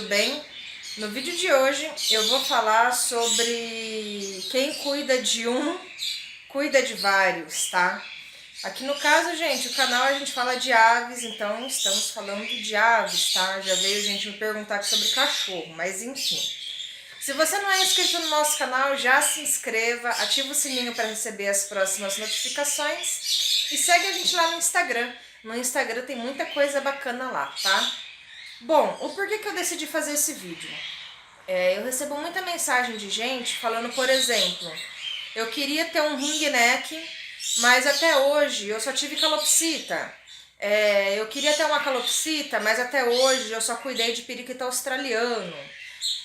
bem? No vídeo de hoje eu vou falar sobre quem cuida de um, cuida de vários, tá? Aqui no caso, gente, o canal a gente fala de aves, então estamos falando de aves, tá? Já veio gente me perguntar aqui sobre cachorro, mas enfim. Se você não é inscrito no nosso canal, já se inscreva, ativa o sininho para receber as próximas notificações e segue a gente lá no Instagram. No Instagram tem muita coisa bacana lá, tá? Bom, o porquê que eu decidi fazer esse vídeo? Eu recebo muita mensagem de gente falando, por exemplo, eu queria ter um ring neck, mas até hoje eu só tive calopsita. Eu queria ter uma calopsita, mas até hoje eu só cuidei de periquito australiano.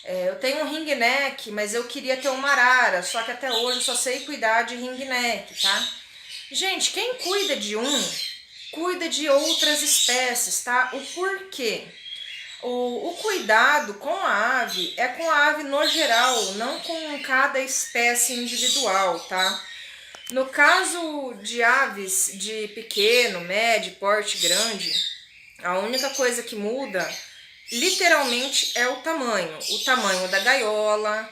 Eu tenho um ring neck, mas eu queria ter uma arara, só que até hoje eu só sei cuidar de ring neck, tá? Gente, quem cuida de um, cuida de outras espécies, tá? O porquê? O cuidado com a ave é com a ave no geral, não com cada espécie individual, tá? No caso de aves de pequeno, médio, porte, grande, a única coisa que muda, literalmente, é o tamanho da gaiola,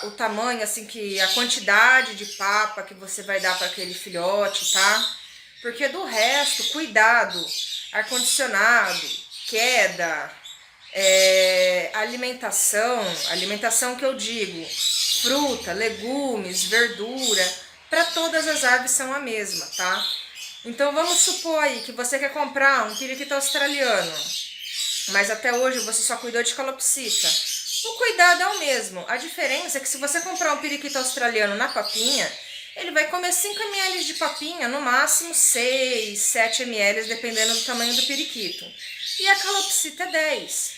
o tamanho, assim, que a quantidade de papa que você vai dar para aquele filhote, tá? Porque do resto, cuidado, ar-condicionado, queda, alimentação que eu digo, fruta, legumes, verdura, para todas as aves são a mesma, tá? Então vamos supor aí que você quer comprar um periquito australiano, mas até hoje você só cuidou de calopsita. O cuidado é o mesmo, a diferença é que se você comprar um periquito australiano na papinha, ele vai comer 5 ml de papinha, no máximo 6, 7 ml, dependendo do tamanho do periquito. E a calopsita é 10.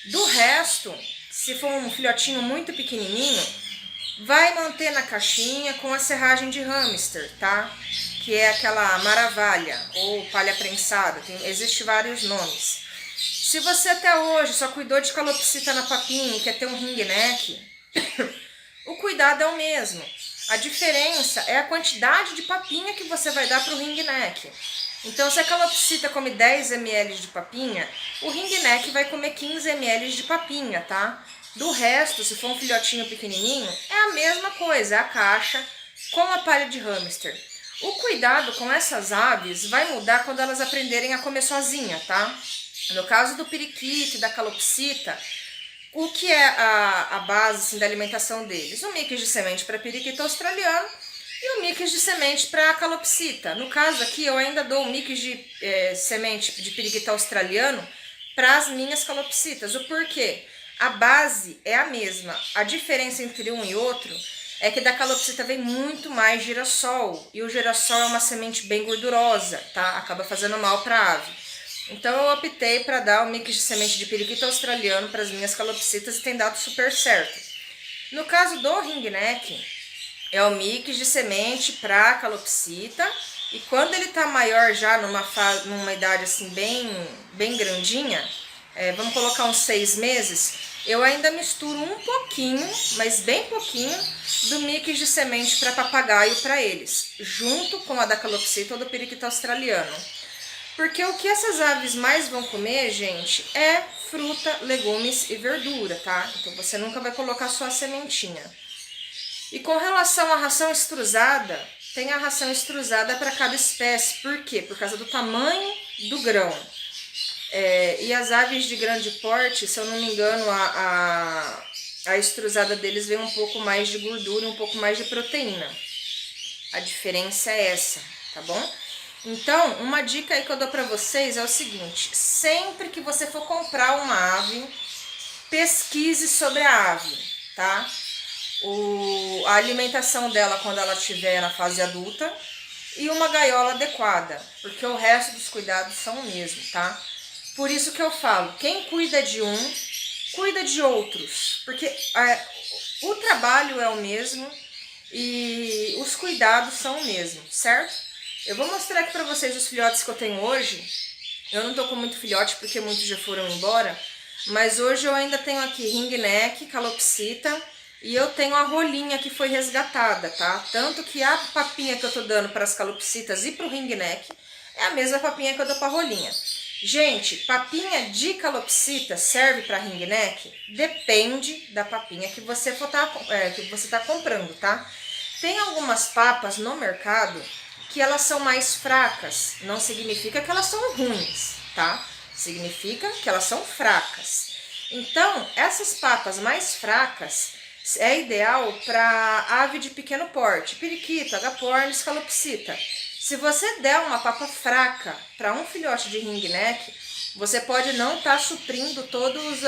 Do resto, se for um filhotinho muito pequenininho, vai manter na caixinha com a serragem de hamster, tá? Que é aquela maravalha ou palha prensada, existe vários nomes. Se você até hoje só cuidou de calopsita na papinha e quer ter um ring neck, o cuidado é o mesmo. A diferença é a quantidade de papinha que você vai dar para o ring neck. Então, se a calopsita come 10 ml de papinha, o ring neck vai comer 15 ml de papinha, tá? Do resto, se for um filhotinho pequenininho, é a mesma coisa, é a caixa com a palha de hamster. O cuidado com essas aves vai mudar quando elas aprenderem a comer sozinha, tá? No caso do periquito e da calopsita, o que é a base assim, da alimentação deles? O mix de semente para periquito australiano e o mix de semente para calopsita. No caso aqui, eu ainda dou o mix de semente de periquito australiano para as minhas calopsitas. O porquê? A base é a mesma. A diferença entre um e outro é que da calopsita vem muito mais girassol. E o girassol é uma semente bem gordurosa, tá? Acaba fazendo mal para a ave. Então eu optei para dar o mix de semente de periquito australiano para as minhas calopsitas e tem dado super certo. No caso do ring neck, é o mix de semente para calopsita, e quando ele tá maior já, numa idade assim bem grandinha, vamos colocar uns 6 meses, eu ainda misturo um pouquinho, mas bem pouquinho, do mix de semente para papagaio para eles, junto com a da calopsita ou do periquito australiano. Porque o que essas aves mais vão comer, gente, é fruta, legumes e verdura, tá? Então você nunca vai colocar só a sementinha. E com relação à ração extrusada, tem a ração extrusada para cada espécie. Por quê? Por causa do tamanho do grão. E as aves de grande porte, se eu não me engano, a extrusada deles vem um pouco mais de gordura, um pouco mais de proteína. A diferença é essa, tá bom? Então, uma dica aí que eu dou pra vocês é o seguinte: sempre que você for comprar uma ave, pesquise sobre a ave, tá? A alimentação dela quando ela estiver na fase adulta e uma gaiola adequada, porque o resto dos cuidados são o mesmo, tá? Por isso que eu falo, quem cuida de um, cuida de outros, porque o trabalho é o mesmo e os cuidados são o mesmo, certo? Eu vou mostrar aqui pra vocês os filhotes que eu tenho hoje. Eu não tô com muito filhote porque muitos já foram embora, mas hoje eu ainda tenho aqui ring neck, calopsita, e eu tenho a rolinha que foi resgatada, tá? Tanto que a papinha que eu tô dando para as calopsitas e pro ring neck é a mesma papinha que eu dou pra rolinha. Gente, papinha de calopsita serve para ring neck? Depende da papinha que você tá comprando, tá? Tem algumas papas no mercado que elas são mais fracas. Não significa que elas são ruins, tá? Significa que elas são fracas. Então, essas papas mais fracas é ideal para ave de pequeno porte, periquito, agapornis, calopsita. Se você der uma papa fraca para um filhote de ring neck, você pode não estar suprindo todas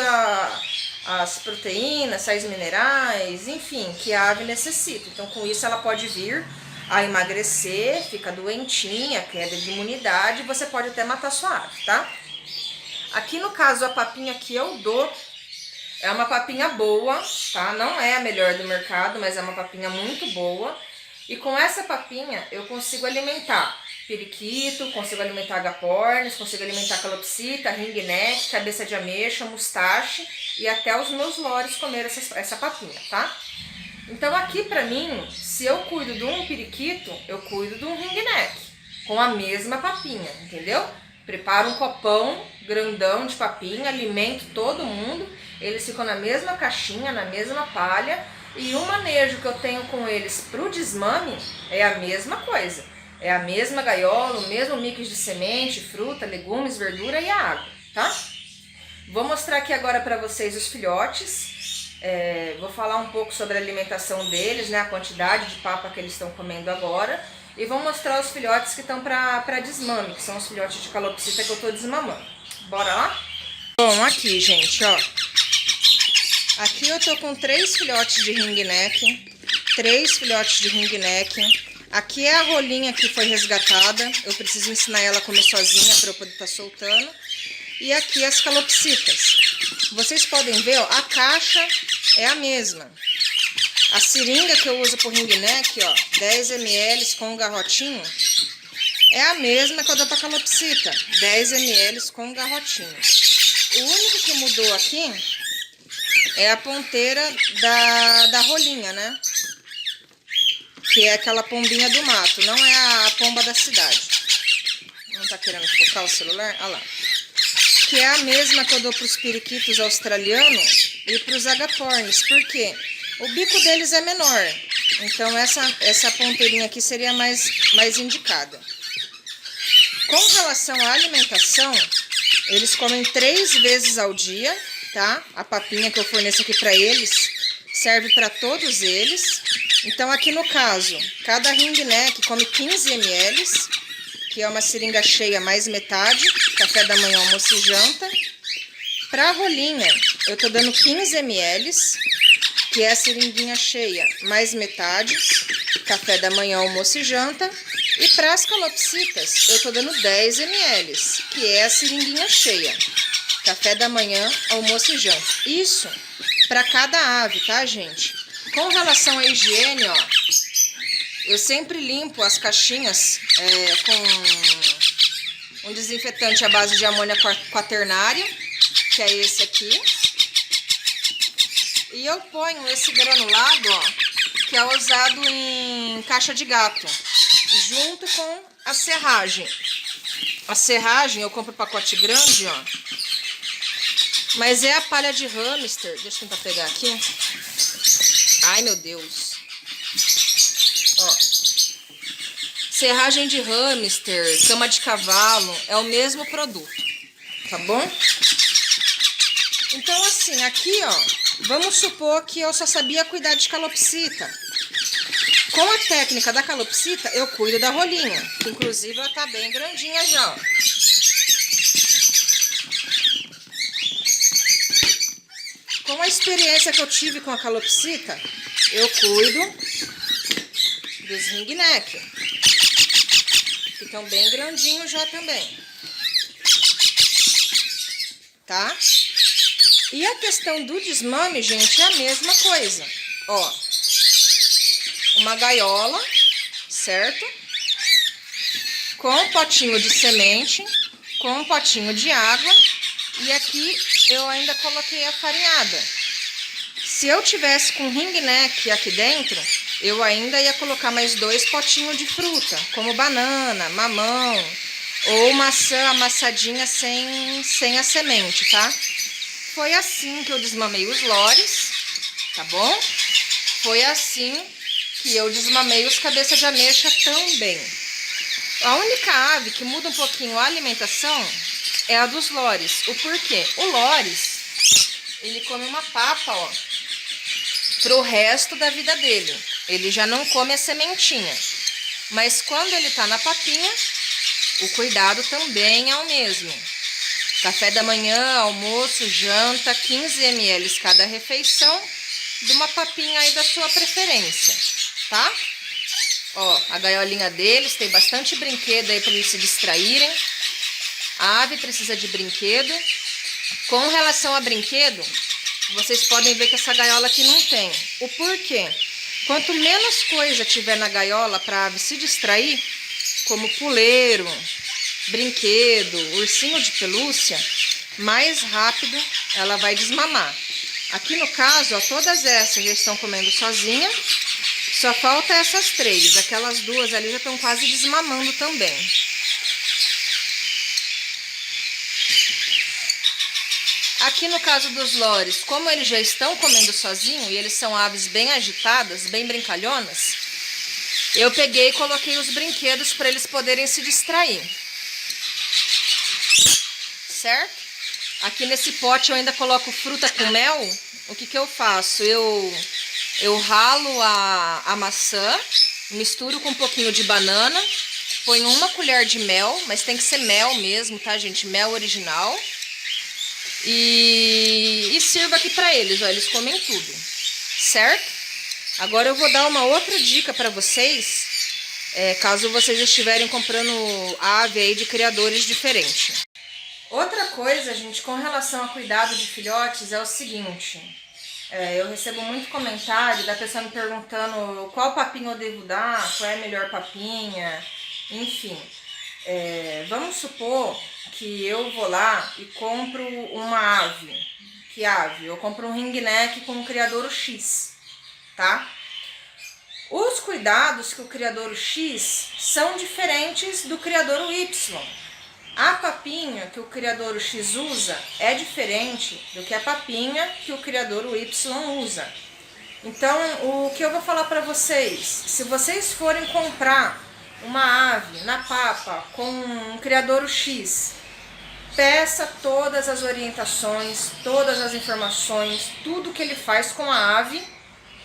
as proteínas, sais minerais, enfim, que a ave necessita. Então, com isso, ela pode vir a emagrecer, fica doentinha, queda de imunidade, e você pode até matar sua ave, tá? Aqui no caso, a papinha que eu dou é uma papinha boa, tá? Não é a melhor do mercado, mas é uma papinha muito boa. E com essa papinha eu consigo alimentar periquito, consigo alimentar agapornis, consigo alimentar calopsita, ring neck, cabeça de ameixa, mustache e até os meus lores comer essa papinha, tá? Então aqui pra mim, se eu cuido de um periquito, eu cuido de um ring neck, com a mesma papinha, entendeu? Preparo um copão grandão de papinha, alimento todo mundo, eles ficam na mesma caixinha, na mesma palha, e o manejo que eu tenho com eles pro desmame é a mesma coisa. É a mesma gaiola, o mesmo mix de semente, fruta, legumes, verdura e a água, tá? Vou mostrar aqui agora para vocês os filhotes. Vou falar um pouco sobre a alimentação deles, né? A quantidade de papa que eles estão comendo agora. E vou mostrar os filhotes que estão para desmame, que são os filhotes de calopsita que eu tô desmamando. Bora lá? Bom, aqui, gente, ó. Aqui eu tô com 3 filhotes de ring neck. 3 filhotes de ring neck. Aqui é a rolinha que foi resgatada. Eu preciso ensinar ela a comer sozinha para eu poder estar soltando. E aqui as calopsitas. Vocês podem ver, ó, a caixa é a mesma. A seringa que eu uso pro ring neck, ó, 10 ml com um garrotinho, é a mesma que eu dou pra calopsita, 10 ml com um garrotinho. O único que mudou aqui é a ponteira da rolinha, né? Que é aquela pombinha do mato, não é a pomba da cidade. Não tá querendo focar o celular? Olha lá. Que é a mesma que eu dou pros periquitos australianos e pros agapornis. Por quê? O bico deles é menor. Então essa ponteirinha aqui seria mais indicada. Com relação à alimentação, eles comem 3 vezes ao dia, tá? A papinha que eu forneço aqui para eles serve para todos eles. Então aqui no caso, cada ring neck come 15 ml, que é uma seringa cheia mais metade, café da manhã, almoço e janta. Para a rolinha, eu tô dando 15 ml, que é a seringuinha cheia mais metade, café da manhã, almoço e janta. E para as calopsitas, eu tô dando 10 ml, que é a seringuinha cheia, café da manhã, almoço e janta. Isso para cada ave, tá, gente? Com relação à higiene, ó, eu sempre limpo as caixinhas com um desinfetante à base de amônia quaternária, que é esse aqui. E eu ponho esse granulado, ó, que é usado em caixa de gato, junto com a serragem. A serragem eu compro pacote grande, ó. Mas é a palha de hamster. Deixa eu tentar pegar aqui. Ai, meu Deus. Ó. Serragem de hamster, cama de cavalo, é o mesmo produto, tá bom? Então, assim, aqui, ó, vamos supor que eu só sabia cuidar de calopsita. Com a técnica da calopsita, eu cuido da rolinha, que inclusive ela tá bem grandinha já, ó. Com a experiência que eu tive com a calopsita, eu cuido dos ring neck. Ficam bem grandinhos já também. Tá? E a questão do desmame, gente, é a mesma coisa. Ó, uma gaiola, certo? Com um potinho de semente, com um potinho de água. E aqui eu ainda coloquei a farinhada. Se eu tivesse com ring neck aqui dentro, eu ainda ia colocar mais 2 potinhos de fruta, como banana, mamão, ou maçã amassadinha sem a semente, tá? Foi assim que eu desmamei os lores, tá bom? Foi assim que eu desmamei os cabeça de ameixa também. A única ave que muda um pouquinho a alimentação é a dos lores. O porquê? O lores, ele come uma papa, ó, pro resto da vida dele. Ele já não come a sementinha. Mas quando ele tá na papinha, o cuidado também é o mesmo. Café da manhã, almoço, janta, 15 ml cada refeição, de uma papinha aí da sua preferência, tá? Ó, a gaiolinha deles tem bastante brinquedo aí para eles se distraírem. A ave precisa de brinquedo. Com relação a brinquedo, vocês podem ver que essa gaiola aqui não tem. O porquê? Quanto menos coisa tiver na gaiola para a ave se distrair, como puleiro, brinquedo, ursinho de pelúcia, mais rápido ela vai desmamar. Aqui no caso, ó, todas essas já estão comendo sozinha, só falta essas 3. Aquelas 2 ali já estão quase desmamando também. Aqui no caso dos lores, como eles já estão comendo sozinho e eles são aves bem agitadas, bem brincalhonas, eu peguei e coloquei os brinquedos para eles poderem se distrair. Certo? Aqui nesse pote eu ainda coloco fruta com mel. O que eu faço? Eu ralo a maçã, misturo com um pouquinho de banana, ponho 1 colher de mel, mas tem que ser mel mesmo, tá, gente? Mel original. E sirvo aqui pra eles, ó, eles comem tudo, certo? Agora eu vou dar uma outra dica pra vocês, caso vocês estiverem comprando ave aí de criadores diferentes. Outra coisa, gente, com relação a cuidado de filhotes é o seguinte, eu recebo muito comentário da pessoa me perguntando qual papinha eu devo dar, qual é a melhor papinha, enfim. Vamos supor que eu vou lá e compro uma ave. Que ave? Eu compro um ringneck com um criadouro X, tá? Os cuidados que o criadouro X são diferentes do criadouro Y. A papinha que o criadouro X usa é diferente do que a papinha que o criadouro Y usa. Então, o que eu vou falar para vocês, se vocês forem comprar uma ave na papa com um criadouro X, peça todas as orientações, todas as informações, tudo que ele faz com a ave,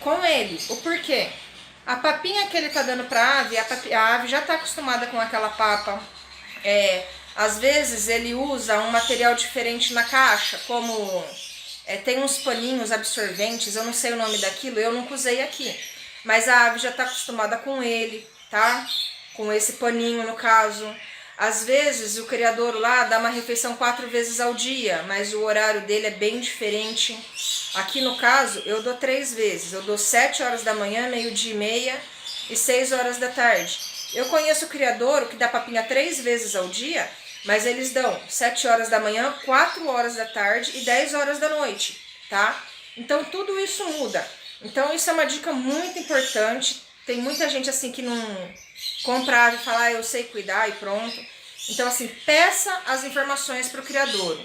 com ele. O porquê? A papinha que ele está dando para a ave já está acostumada com aquela papa. Às vezes ele usa um material diferente na caixa, como tem uns paninhos absorventes, eu não sei o nome daquilo, eu nunca usei aqui. Mas a ave já está acostumada com ele, tá? Com esse paninho no caso. Às vezes o criadouro lá dá uma refeição 4 vezes ao dia, mas o horário dele é bem diferente. Aqui no caso eu dou 3 vezes, eu dou 7 horas da manhã, meio-dia e meia e 6 horas da tarde. Eu conheço o criadouro que dá papinha 3 vezes ao dia, mas eles dão 7 horas da manhã, 4 horas da tarde e 10 horas da noite, tá? Então tudo isso muda. Então isso é uma dica muito importante. Tem muita gente assim que não compra ave e fala, eu sei cuidar e pronto. Então assim, peça as informações para o criadouro.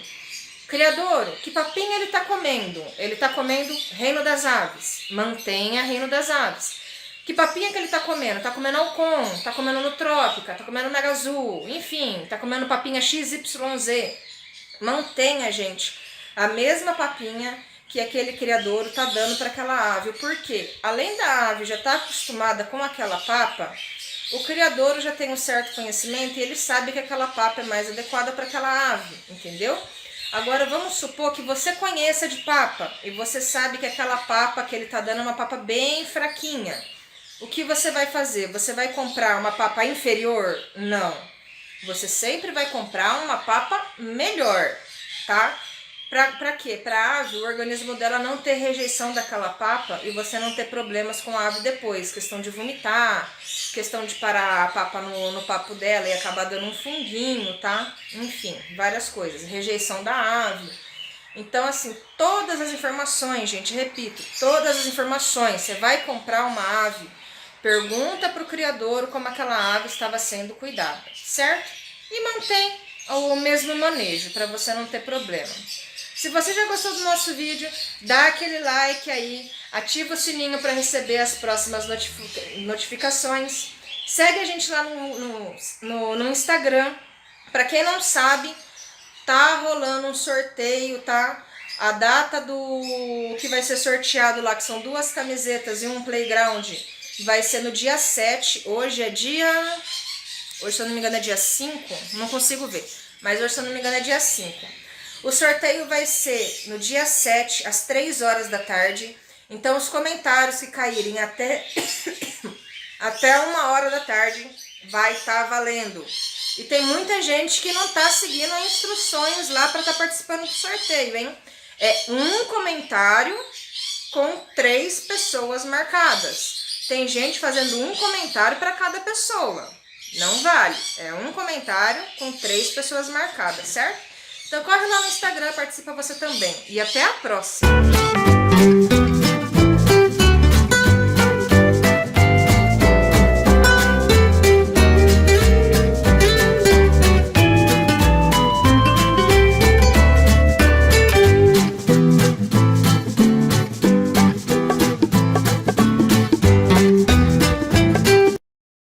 Criadouro, que papinha ele está comendo? Ele está comendo Reino das Aves. Mantenha Reino das Aves. Que papinha que ele está comendo? Está comendo Alcon, está comendo Nutrópica, está comendo Mega Azul, enfim, está comendo papinha XYZ. Mantenha, gente, a mesma papinha que aquele criadouro está dando para aquela ave. Por quê? Além da ave já estar acostumada com aquela papa, o criadouro já tem um certo conhecimento e ele sabe que aquela papa é mais adequada para aquela ave, entendeu? Agora vamos supor que você conheça de papa e você sabe que aquela papa que ele está dando é uma papa bem fraquinha. O que você vai fazer? Você vai comprar uma papa inferior? Não. Você sempre vai comprar uma papa melhor, tá? Pra quê? Pra ave, o organismo dela não ter rejeição daquela papa e você não ter problemas com a ave depois. Questão de vomitar, questão de parar a papa no papo dela e acabar dando um funguinho, tá? Enfim, várias coisas. Rejeição da ave. Então, assim, todas as informações, gente, repito, todas as informações. Você vai comprar uma ave, pergunta pro criadouro como aquela ave estava sendo cuidada, certo? e mantém o mesmo manejo, para você não ter problema. Se você já gostou do nosso vídeo, dá aquele like aí, ativa o sininho para receber as próximas notificações. Segue a gente lá no Instagram. Para quem não sabe, tá rolando um sorteio, tá? A data do que vai ser sorteado lá, que são 2 camisetas e um playground, vai ser no dia 7. Hoje, se eu não me engano, é dia 5. Não consigo ver. Mas hoje, se eu não me engano, é dia 5. O sorteio vai ser no dia 7, às 3 horas da tarde. Então, os comentários que caírem até 1 hora da tarde vai estar valendo. E tem muita gente que não tá seguindo as instruções lá para estar participando do sorteio, hein? É um comentário com 3 pessoas marcadas. Tem gente fazendo um comentário para cada pessoa. Não vale. É um comentário com 3 pessoas marcadas, certo? Então corre lá no Instagram, participa você também. E até a próxima!